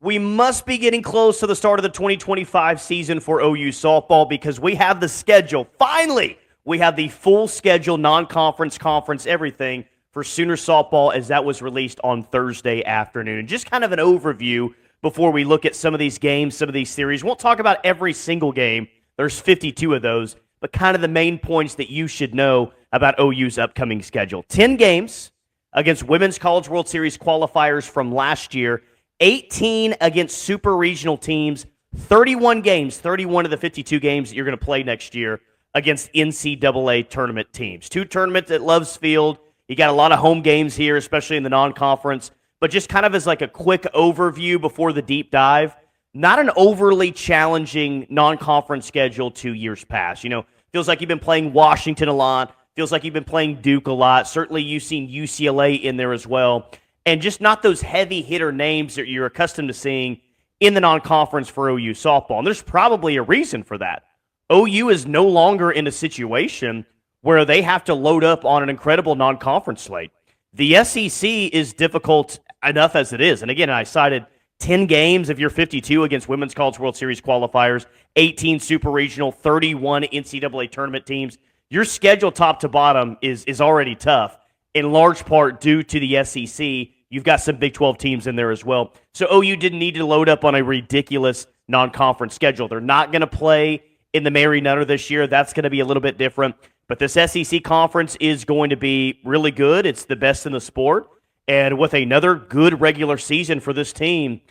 We must be getting close to the start of the 2025 season for OU softball because we have the schedule. Finally, we have the full schedule, non-conference, conference, everything for Sooner softball as that was released on Thursday afternoon. Just kind of an overview before we look at some of these games, some of these series. Won't talk about every single game. There's 52 of those, but kind of the main points that you should know about OU's upcoming schedule. 10 games against Women's College World Series qualifiers from last year, 18 against super regional teams, 31 games, 31 of the 52 games that you're going to play next year against NCAA tournament teams. 2 tournaments at Loves Field. You got a lot of home games here, especially in the non-conference. But just kind of as like a quick overview before the deep dive, not an overly challenging non-conference schedule 2 years past. You know, feels like you've been playing Washington a lot. Feels like you've been playing Duke a lot. Certainly you've seen UCLA in there as well. And just not those heavy hitter names that you're accustomed to seeing in the non-conference for OU softball. And there's probably a reason for that. OU is no longer in a situation where they have to load up on an incredible non-conference slate. The SEC is difficult enough as it is. And again, I cited 10 games if you're 52 against Women's College World Series qualifiers, 18 super regional, 31 NCAA tournament teams. Your schedule top to bottom is already tough, in large part due to the SEC. You've got some Big 12 teams in there as well. So OU didn't need to load up on a ridiculous non-conference schedule. They're not going to play in the Mary Nutter this year. That's going to be a little bit different. But this SEC conference is going to be really good. It's the best in the sport. And with another good regular season for this team,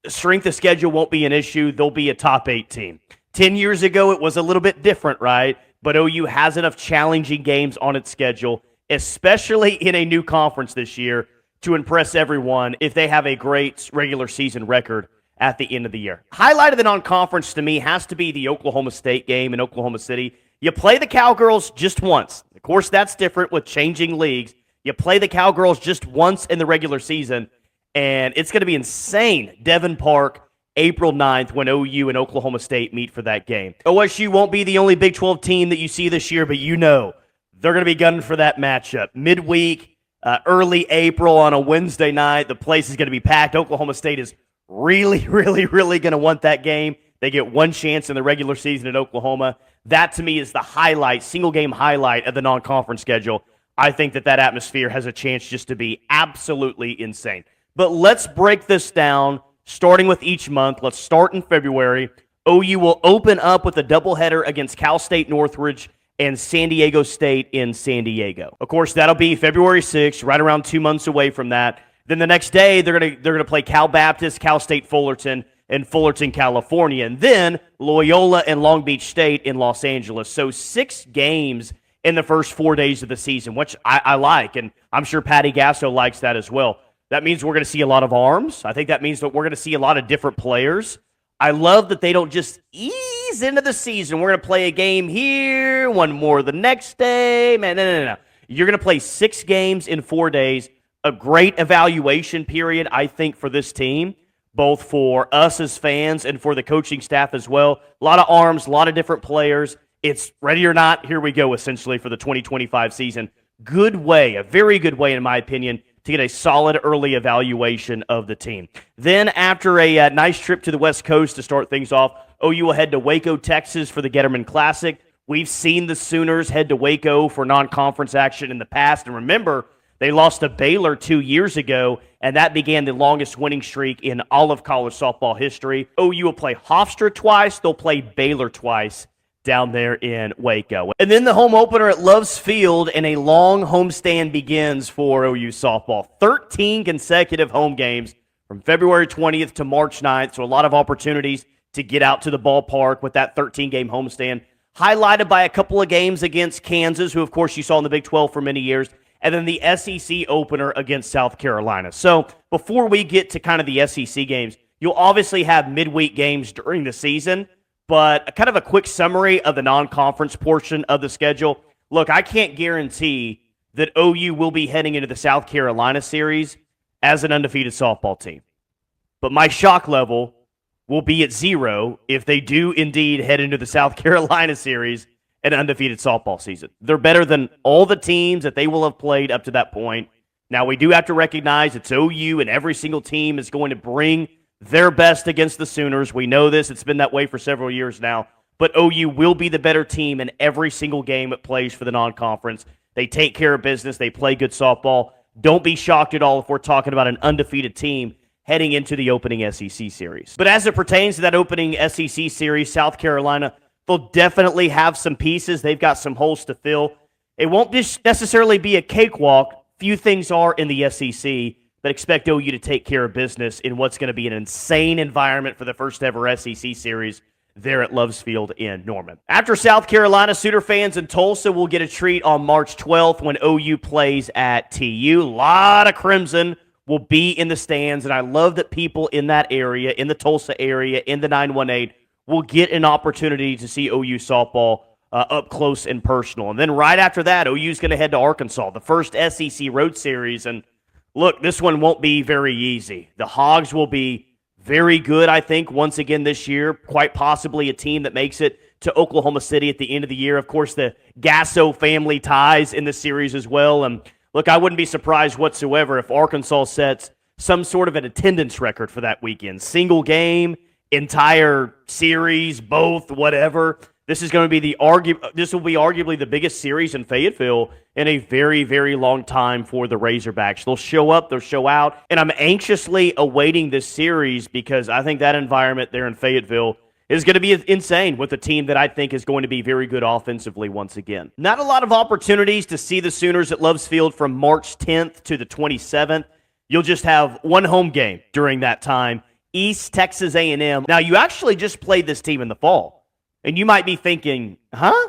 strength of schedule won't be an issue. They'll be a top 8 team. 10 years ago, it was a little bit different, right? But OU has enough challenging games on its schedule, especially in a new conference this year, to impress everyone if they have a great regular season record at the end of the year. Highlight of the non-conference to me has to be the Oklahoma State game in Oklahoma City. You play the Cowgirls just once. Of course, that's different with changing leagues. You play the Cowgirls just once in the regular season, and it's going to be insane. Devon Park, April 9th, when OU and Oklahoma State meet for that game. OSU won't be the only Big 12 team that you see this year, but you know they're going to be gunning for that matchup. Midweek, early April on a Wednesday night, the place is going to be packed. Oklahoma State is really, really, really going to want that game. They get one chance in the regular season at Oklahoma. That, to me, is the highlight, single-game highlight of the non-conference schedule. I think that atmosphere has a chance just to be absolutely insane. But let's break this down, starting with each month. Let's start in February. OU will open up with a doubleheader against Cal State Northridge and San Diego State in San Diego. Of course, that'll be February 6th, right around 2 months away from that. Then the next day, they're gonna play Cal Baptist, Cal State Fullerton, and Fullerton, California. And then Loyola and Long Beach State in Los Angeles. So 6 games in the first 4 days of the season, which I like, and I'm sure Patty Gasso likes that as well. That means we're going to see a lot of arms. I think that means that we're going to see a lot of different players. I love that they don't just ease into the season. We're going to play a game here, one more the next day. Man, no. You're going to play 6 games in 4 days, a great evaluation period, I think, for this team, both for us as fans and for the coaching staff as well. A lot of arms, a lot of different players. It's ready or not, here we go, essentially, for the 2025 season. Good way, a very good way, in my opinion, to get a solid early evaluation of the team. Then, after a nice trip to the West Coast to start things off, OU will head to Waco, Texas for the Getterman Classic. We've seen the Sooners head to Waco for non-conference action in the past. And remember, they lost to Baylor 2 years ago, and that began the longest winning streak in all of college softball history. OU will play Hofstra twice. They'll play Baylor twice down there in Waco. And then the home opener at Loves Field, and a long homestand begins for OU softball. 13 consecutive home games from February 20th to March 9th, so a lot of opportunities to get out to the ballpark with that 13-game homestand, highlighted by a couple of games against Kansas, who, of course, you saw in the Big 12 for many years, and then the SEC opener against South Carolina. So before we get to kind of the SEC games, you'll obviously have midweek games during the season, but kind of a quick summary of the non-conference portion of the schedule. Look, I can't guarantee that OU will be heading into the South Carolina series as an undefeated softball team. But my shock level will be at 0 if they do indeed head into the South Carolina series an undefeated softball season. They're better than all the teams that they will have played up to that point. Now, we do have to recognize it's OU, and every single team is going to bring their best against the Sooners. We know this. It's been that way for several years now. But OU will be the better team in every single game it plays for the non-conference. They take care of business. They play good softball. Don't be shocked at all if we're talking about an undefeated team heading into the opening SEC series. But as it pertains to that opening SEC series, South Carolina, they'll definitely have some pieces. They've got some holes to fill. It won't just necessarily be a cakewalk. Few things are in the SEC, but expect OU to take care of business in what's going to be an insane environment for the first ever SEC series there at Loves Field in Norman. After South Carolina, Sooner fans in Tulsa will get a treat on March 12th when OU plays at TU. A lot of Crimson will be in the stands, and I love that people in that area, in the Tulsa area, in the 918, will get an opportunity to see OU softball up close and personal. And then right after that, OU's going to head to Arkansas, the first SEC road series. And look, this one won't be very easy. The Hogs will be very good, I think, once again this year. Quite possibly a team that makes it to Oklahoma City at the end of the year. Of course, the Gasso family ties in the series as well. And look, I wouldn't be surprised whatsoever if Arkansas sets some sort of an attendance record for that weekend. Single game, entire series, both, whatever. This is going to be this will be arguably the biggest series in Fayetteville in a very, very long time for the Razorbacks. They'll show up, they'll show out, and I'm anxiously awaiting this series because I think that environment there in Fayetteville is going to be insane with a team that I think is going to be very good offensively once again. Not a lot of opportunities to see the Sooners at Loves Field from March 10th to the 27th. You'll just have one home game during that time, East Texas A&M. Now, you actually just played this team in the fall. And you might be thinking, huh?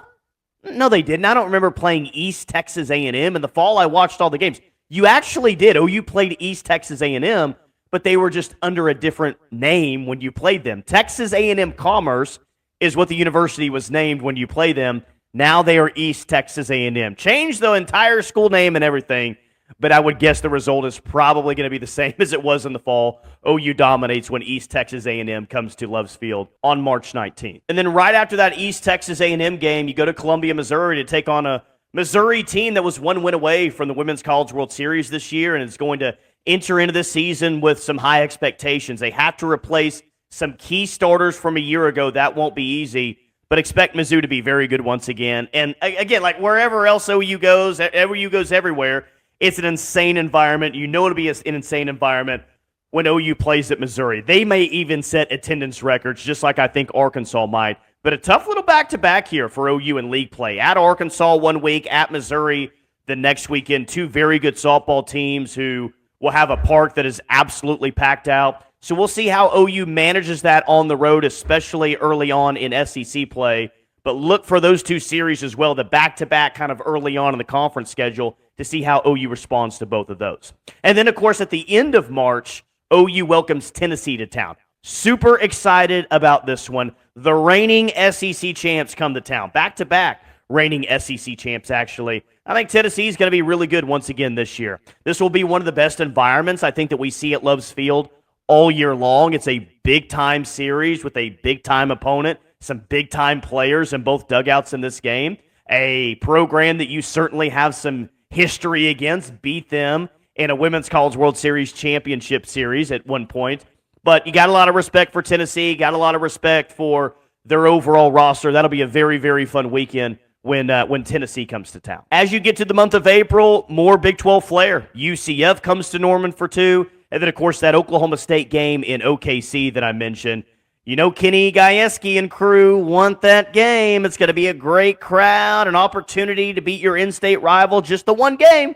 No, they didn't. I don't remember playing East Texas A&M. In the fall, I watched all the games. You actually did. OU played East Texas A&M, but they were just under a different name when you played them. Texas A&M Commerce is what the university was named when you play them. Now they are East Texas A&M. Changed the entire school name and everything, but I would guess the result is probably going to be the same as it was in the fall. OU dominates when East Texas A&M comes to Loves Field on March 19th. And then right after that East Texas A&M game, you go to Columbia, Missouri to take on a Missouri team that was one win away from the Women's College World Series this year and is going to enter into this season with some high expectations. They have to replace some key starters from a year ago. That won't be easy, but expect Mizzou to be very good once again. And again, like wherever else OU goes everywhere, it's an insane environment. You know it'll be an insane environment when OU plays at Missouri. They may even set attendance records, just like I think Arkansas might. But a tough little back-to-back here for OU in league play. At Arkansas one week, at Missouri the next weekend. Two very good softball teams who will have a park that is absolutely packed out. So we'll see how OU manages that on the road, especially early on in SEC play. But look for those two series as well, the back-to-back kind of early on in the conference schedule, to see how OU responds to both of those. And then, of course, at the end of March, OU welcomes Tennessee to town. Super excited about this one. The reigning SEC champs come to town. Back-to-back reigning SEC champs, actually. I think Tennessee is going to be really good once again this year. This will be one of the best environments I think that we see at Loves Field all year long. It's a big-time series with a big-time opponent, some big-time players in both dugouts in this game. A program that you certainly have some history against, beat them in a Women's College World Series championship series at one point. But you got a lot of respect for Tennessee, got a lot of respect for their overall roster. That'll be a very, very fun weekend when Tennessee comes to town. As you get to the month of April, more Big 12 flair. UCF comes to Norman for 2, and then, of course, that Oklahoma State game in OKC that I mentioned. You know Kenny Gajewski and crew want that game. It's going to be a great crowd, an opportunity to beat your in-state rival. Just the one game.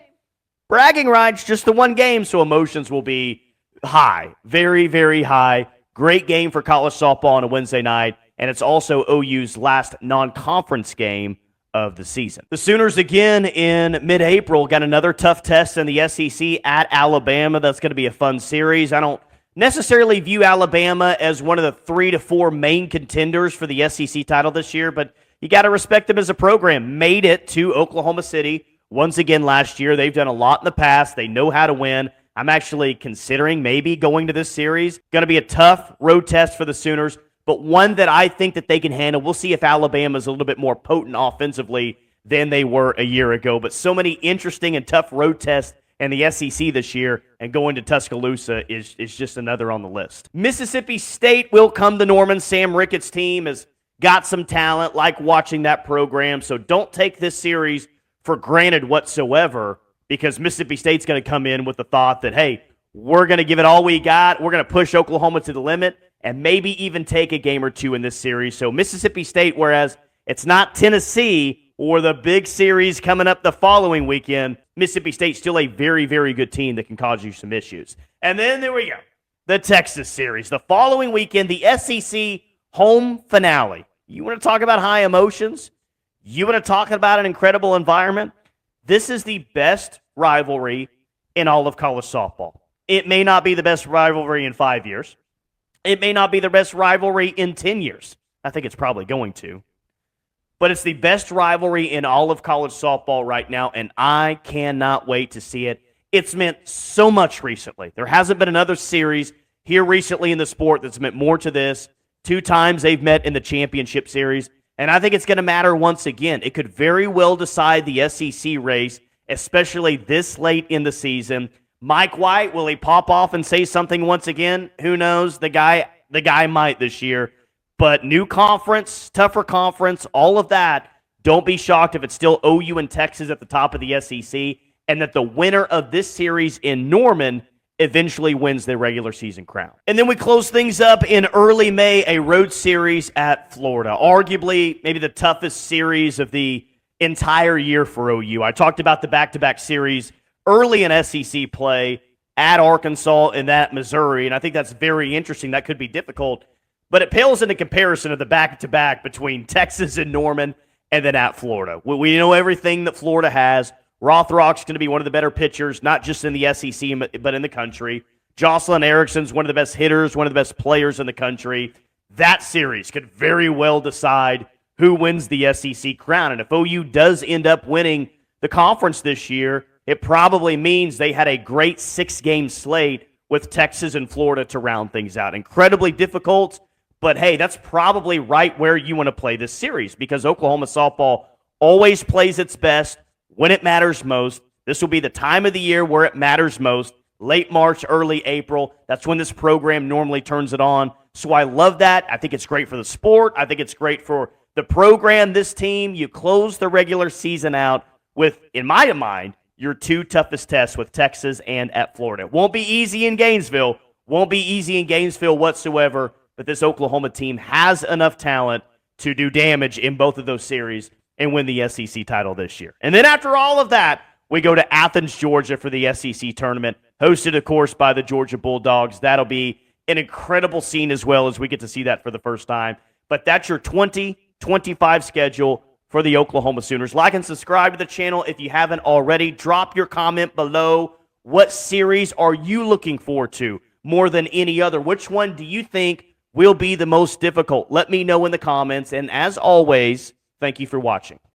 Bragging rights, just the one game, so emotions will be high. Very, very high. Great game for college softball on a Wednesday night, and it's also OU's last non-conference game of the season. The Sooners, again, in mid-April, got another tough test in the SEC at Alabama. That's going to be a fun series. I don't necessarily view Alabama as one of the 3 to 4 main contenders for the SEC title this year, but you got to respect them as a program. Made it to Oklahoma City once again last year. They've done a lot in the past. They know how to win. I'm actually considering maybe going to this series. Going to be a tough road test for the Sooners, but one that I think that they can handle. We'll see if Alabama's a little bit more potent offensively than they were a year ago, but so many interesting and tough road tests in the SEC this year, and going to Tuscaloosa is just another on the list. Mississippi State will come to Norman. Sam Ricketts' team has got some talent, like watching that program, so don't take this series for granted whatsoever, because Mississippi State's going to come in with the thought that, hey, we're going to give it all we got. We're going to push Oklahoma to the limit and maybe even take a game or two in this series. So Mississippi State, whereas it's not Tennessee or the big series coming up the following weekend, Mississippi State's still a very, very good team that can cause you some issues. And then there we go, the Texas series. The following weekend, the SEC home finale. You want to talk about high emotions? You want to talk about an incredible environment? This is the best rivalry in all of college softball. It may not be the best rivalry in 5 years. It may not be the best rivalry in 10 years. I think it's probably going to. But it's the best rivalry in all of college softball right now, and I cannot wait to see it. It's meant so much recently. There hasn't been another series here recently in the sport that's meant more to this. 2 times they've met in the championship series, and I think it's going to matter once again. It could very well decide the SEC race, especially this late in the season. Mike White, will he pop off and say something once again? Who knows? The guy might this year. But new conference, tougher conference, all of that, don't be shocked if it's still OU and Texas at the top of the SEC, and that the winner of this series in Norman eventually wins their regular season crown. And then we close things up in early May, a road series at Florida. Arguably, maybe the toughest series of the entire year for OU. I talked about the back-to-back series early in SEC play at Arkansas and at Missouri, and I think that's very interesting. That could be difficult. But it pales into comparison of the back-to-back between Texas and Norman and then at Florida. We know everything that Florida has. Rothrock's going to be one of the better pitchers, not just in the SEC, but in the country. Jocelyn Erickson's one of the best hitters, one of the best players in the country. That series could very well decide who wins the SEC crown. And if OU does end up winning the conference this year, it probably means they had a great 6-game slate with Texas and Florida to round things out. Incredibly difficult. But, hey, that's probably right where you want to play this series, because Oklahoma softball always plays its best when it matters most. This will be the time of the year where it matters most, late March, early April. That's when this program normally turns it on. So I love that. I think it's great for the sport. I think it's great for the program, this team. You close the regular season out with, in my mind, your 2 toughest tests with Texas and at Florida. It won't be easy in Gainesville. Won't be easy in Gainesville whatsoever. But this Oklahoma team has enough talent to do damage in both of those series and win the SEC title this year. And then after all of that, we go to Athens, Georgia for the SEC tournament, hosted, of course, by the Georgia Bulldogs. That'll be an incredible scene as well, as we get to see that for the first time. But that's your 2025 schedule for the Oklahoma Sooners. Like and subscribe to the channel if you haven't already. Drop your comment below. What series are you looking forward to more than any other? Which one do you think will be the most difficult? Let me know in the comments. And as always, thank you for watching.